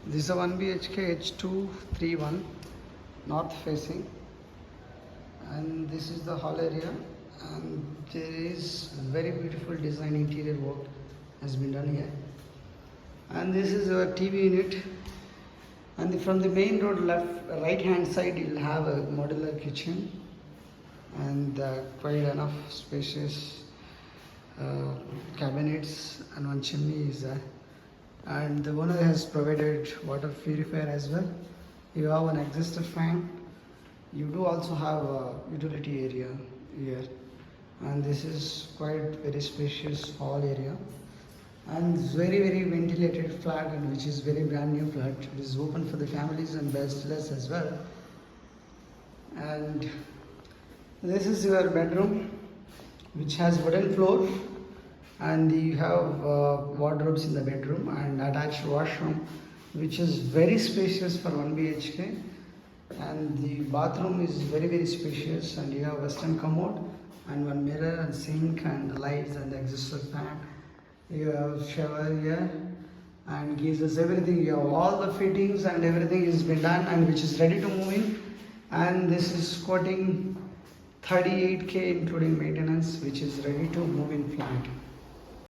This is a 1 BHK H231 north facing, and this is the hall area, and there is very beautiful design interior work has been done here. And this is our TV unit, and from the main road right hand side you'll have a modular kitchen and quite enough spacious cabinets, and one chimney is there. And the owner has provided water purifier as well. You have an exhaust fan. You do also have a utility area here, and this is quite very spacious hall area, and very ventilated flat, and which is very brand new flat. It is open for the families and bachelors as well. And this is your bedroom, which has wooden floor, and you have wardrobes in the bedroom and attached washroom, which is very spacious for 1 BHK. And the bathroom is very spacious, and you have western commode and one mirror and sink and the lights and the exhaust fan. You have shower here and geysers, everything. You have all the fittings and everything is been done, and which is ready to move in. And this is quoting 38K including maintenance, which is ready to move in flat.